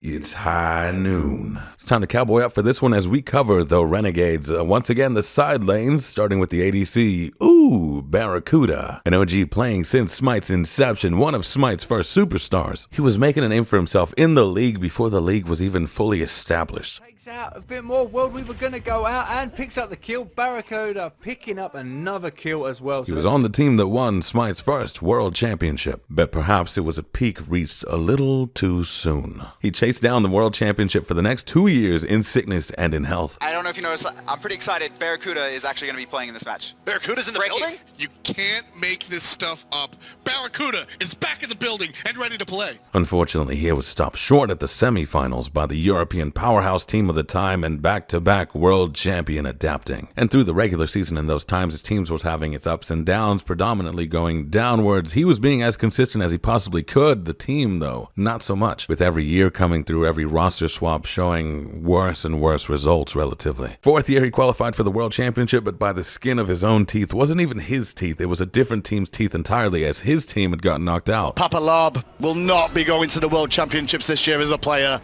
It's high noon. It's time to cowboy up for this one as we cover the Renegades. Once again, the side lanes, starting with the ADC. Ooh, Barracuda. An OG playing since Smite's inception, one of Smite's first superstars. He was making a name for himself in the league before the league was even fully established. Takes out a bit more World Weaver gonna go out and picks up the kill. Barracuda picking up another kill as well. He was on the team that won Smite's first World Championship, but perhaps it was a peak reached a little too soon. He chased down the World Championship for the next 2 years in sickness and in health. I don't know if you noticed, I'm pretty excited. Barracuda is actually going to be playing in this match. Barracuda's in the building? You can't make this stuff up. Barracuda is back in the building and ready to play. Unfortunately, he was stopped short at the semifinals by the European powerhouse team of the time and back-to-back world champion Adapting. And through the regular season in those times, his team was having its ups and downs, predominantly going downwards. He was being as consistent as he possibly could. The team, though, not so much, with every year coming through, every roster swap showing worse and worse results relatively. Fourth year, he qualified for the World Championship, but by the skin of his own teeth. Wasn't even his teeth, it was a different team's teeth entirely, as his team had gotten knocked out. Papa Lob will not be going to the World Championships this year as a player.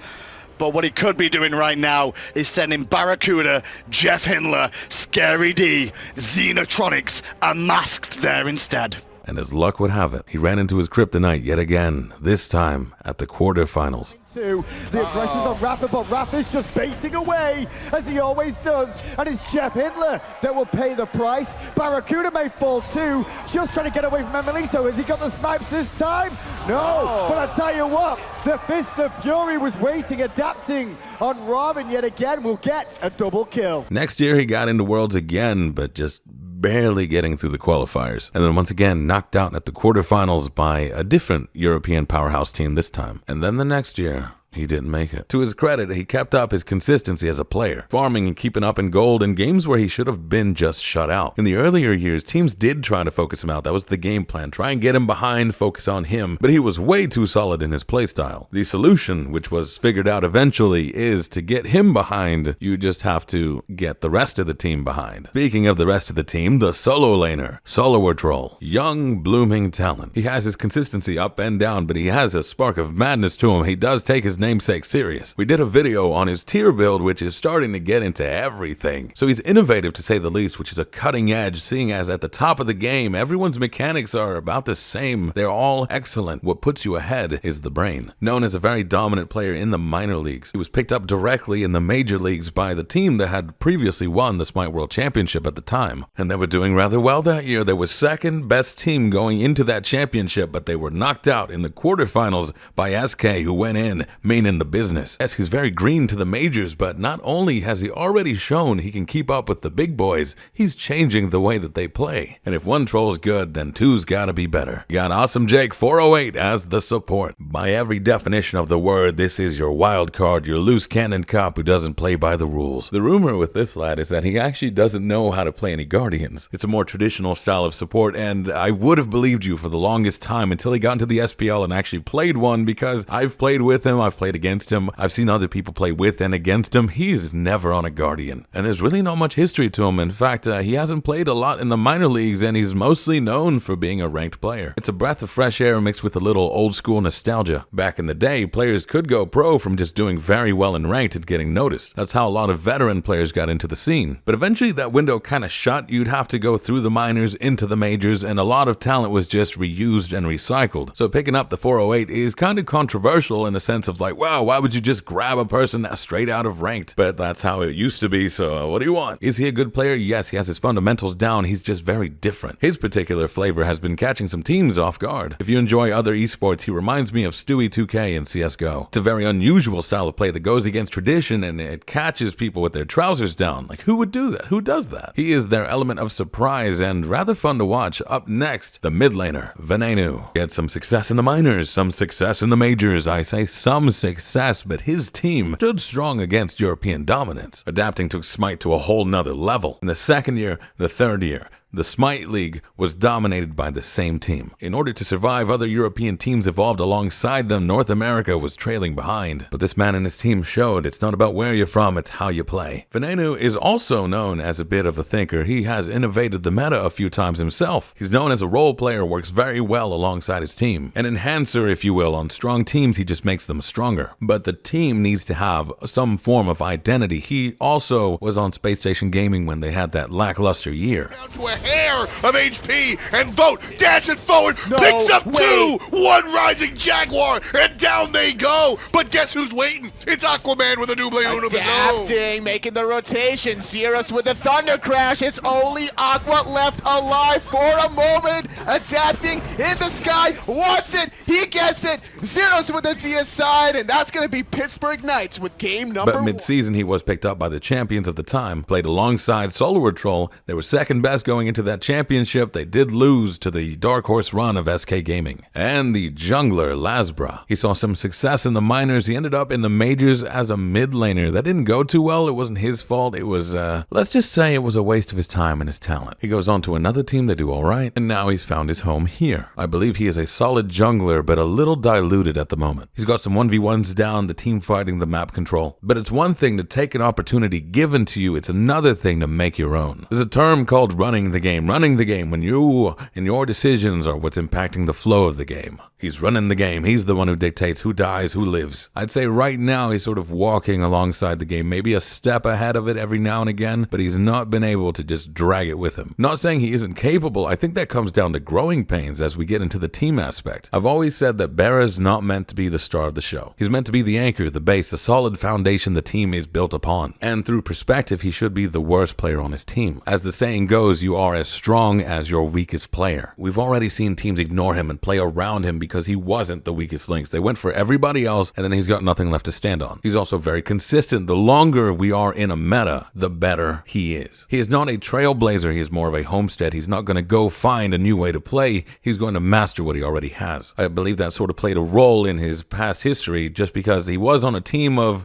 But what he could be doing right now is sending Barracuda, Jeff Hindler, Scary D, Xenotronics, and Masked there instead. And as luck would have it, he ran into his kryptonite yet again, this time at the quarterfinals. The aggression's on Rafa, but Rafa's just baiting away, as he always does, and it's Jeff Hindler that will pay the price. Barracuda may fall too, just trying to get away from Emilito. Has he got the snipes this time? No, but I tell you what, the Fist of Fury was waiting, Adapting on Robin yet again, will get a double kill. Next year, he got into Worlds again, but just barely getting through the qualifiers, and then once again knocked out at the quarterfinals by a different European powerhouse team this time. And then the next year, he didn't make it. To his credit, he kept up his consistency as a player, farming and keeping up in gold in games where he should have been just shut out. In the earlier years, teams did try to focus him out. That was the game plan. Try and get him behind, focus on him, but he was way too solid in his playstyle. The solution, which was figured out eventually, is to get him behind, you just have to get the rest of the team behind. Speaking of the rest of the team, the solo laner, Solower Troll, young, blooming talent. He has his consistency up and down, but he has a spark of madness to him. He does take his namesake serious. We did a video on his tier build, which is starting to get into everything. So he's innovative to say the least, which is a cutting edge, seeing as at the top of the game, everyone's mechanics are about the same. They're all excellent. What puts you ahead is the brain. Known as a very dominant player in the minor leagues, he was picked up directly in the major leagues by the team that had previously won the Smite World Championship at the time. And they were doing rather well that year. They were second best team going into that championship, but they were knocked out in the quarterfinals by SK, who went in, in the business. Yes, he's very green to the majors, but not only has he already shown he can keep up with the big boys, he's changing the way that they play. And if one troll's good, then two's gotta be better. You got Awesome Jake 408 as the support. By every definition of the word, this is your wild card, your loose cannon cop who doesn't play by the rules. The rumor with this lad is that he actually doesn't know how to play any Guardians. It's a more traditional style of support, and I would have believed you for the longest time until he got into the SPL and actually played one, because I've played with him, I've played against him, I've seen other people play with and against him. He's never on a Guardian, and there's really not much history to him. In fact, he hasn't played a lot in the minor leagues, and he's mostly known for being a ranked player. It's a breath of fresh air mixed with a little old school nostalgia. Back in the day, players could go pro from just doing very well in ranked and getting noticed. That's how a lot of veteran players got into the scene. But eventually that window kind of shut. You'd have to go through the minors into the majors, and a lot of talent was just reused and recycled. So picking up the 408 is kind of controversial in a sense of like, wow, why would you just grab a person straight out of ranked? But that's how it used to be, so what do you want? Is he a good player? Yes, he has his fundamentals down. He's just very different. His particular flavor has been catching some teams off guard. If you enjoy other esports, he reminds me of Stewie 2K in CSGO. It's a very unusual style of play that goes against tradition, and it catches people with their trousers down. Like, who would do that? Who does that? He is their element of surprise and rather fun to watch. Up next, the mid laner, Venenu. He had some success in the minors, some success in the majors. I say some success, but his team stood strong against European dominance. Adapting took Smite to a whole nother level. In the second year, the third year, The Smite League was dominated by the same team. In order to survive, other European teams evolved alongside them. North America was trailing behind. But this man and his team showed it's not about where you're from, it's how you play. Venenu is also known as a bit of a thinker. He has innovated the meta a few times himself. He's known as a role player, works very well alongside his team. An enhancer, if you will. On strong teams, he just makes them stronger. But the team needs to have some form of identity. He also was on Space Station Gaming when they had that lackluster year. Down to a hair of HP and vote, dashing forward, No picks up way. 2, 1 Rising Jaguar, and down they go. But guess who's waiting? It's Aquaman with a double uno. Adapting, making the rotation. Zeros with a thunder crash. It's only Aqua left alive for a moment. Adapting in the sky, wants it, he gets it. Zeros with a DS side, and that's going to be Pittsburgh Knights with game number But 1. mid-season, he was picked up by the champions of the time, played alongside Solar Troll. They were second best going into that championship. They did lose to the dark horse run of SK Gaming. And the jungler, Lasbra. He saw some success in the minors. He ended up in the majors as a mid laner. That didn't go too well. It wasn't his fault. It was, let's just say it was a waste of his time and his talent. He goes on to another team that do all right, and now he's found his home here. I believe he is a solid jungler, but a little diluted at the moment. He's got some 1v1s down, the team fighting, the map control. But it's one thing to take an opportunity given to you. It's another thing to make your own. There's a term called running the game. Running the game when you and your decisions are what's impacting the flow of the game. He's running the game. He's the one who dictates who dies, who lives. I'd say right now he's sort of walking alongside the game, maybe a step ahead of it every now and again, but he's not been able to just drag it with him. Not saying he isn't capable. I think that comes down to growing pains as we get into the team aspect. I've always said that Bera's not meant to be the star of the show. He's meant to be the anchor, the base, the solid foundation the team is built upon. And through perspective, he should be the worst player on his team. As the saying goes, you are as strong as your weakest player. We've already seen teams ignore him and play around him because he wasn't the weakest links. They went for everybody else, and then he's got nothing left to stand on. He's also very consistent. The longer we are in a meta, the better he is. He is not a trailblazer. He is more of a homestead. He's not going to go find a new way to play. He's going to master what he already has. I believe that sort of played a role in his past history just because he was on a team of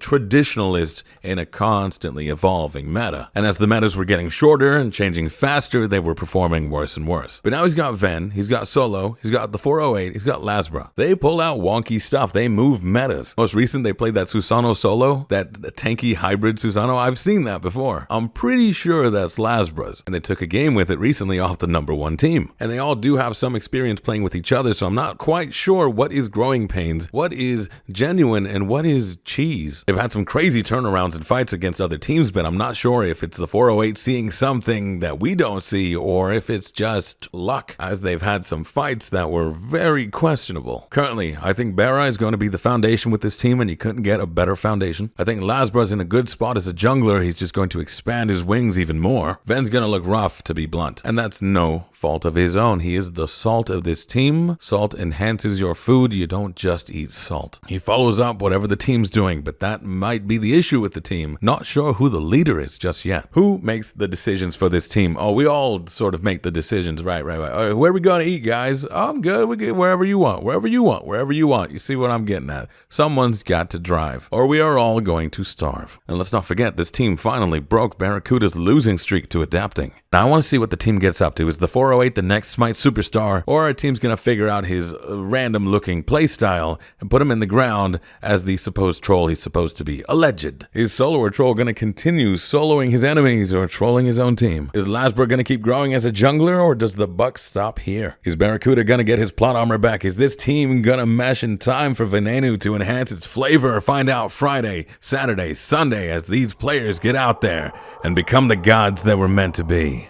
traditionalists in a constantly evolving meta. And as the metas were getting shorter and changing faster, they were performing worse and worse. But now he's got Ven, he's got Solo, he's got the 408, he's got Lasbra. They pull out wonky stuff. They move metas. Most recent, they played that Susano Solo, that tanky hybrid Susano. I've seen that before. I'm pretty sure that's Lasbra's. And they took a game with it recently off the #1 team. And they all do have some experience playing with each other, so I'm not quite sure what is growing pains, what is genuine, and what is cheese. They've had some crazy turnarounds and fights against other teams, but I'm not sure if it's the 408 seeing something that we don't see or if it's just luck, as they've had some fights that were very questionable. Currently, I think Bera is going to be the foundation with this team, and you couldn't get a better foundation. I think Lasbra's in a good spot as a jungler. He's just going to expand his wings even more. Ven's going to look rough, to be blunt, and that's no fault of his own. He is the salt of this team. Salt enhances your food. You don't just eat salt. He follows up whatever the team's doing, but that might be the issue with the team. Not sure who the leader is just yet. Who makes the decisions for this team? Oh, we all sort of make the decisions. Right. All right, where are we going to eat, guys? Oh, I'm good. We get wherever you want. Wherever you want. You see what I'm getting at? Someone's got to drive, or we are all going to starve. And let's not forget, this team finally broke Barracuda's losing streak to adapting. Now, I want to see what the team gets up to. Is the 408 the next Smite superstar, or our team's going to figure out his random-looking playstyle and put him in the ground as the supposed troll he's supposed to be? Alleged. Is Solo or Troll going to continue soloing his enemies or trolling his own team? Is Lasbra going to keep growing as a jungler, or does the buck stop here? Is Barracuda going to get his plot armor back? Is this team going to mesh in time for Venenu to enhance its flavor? Find out Friday, Saturday, Sunday as these players get out there and become the gods that were meant to be.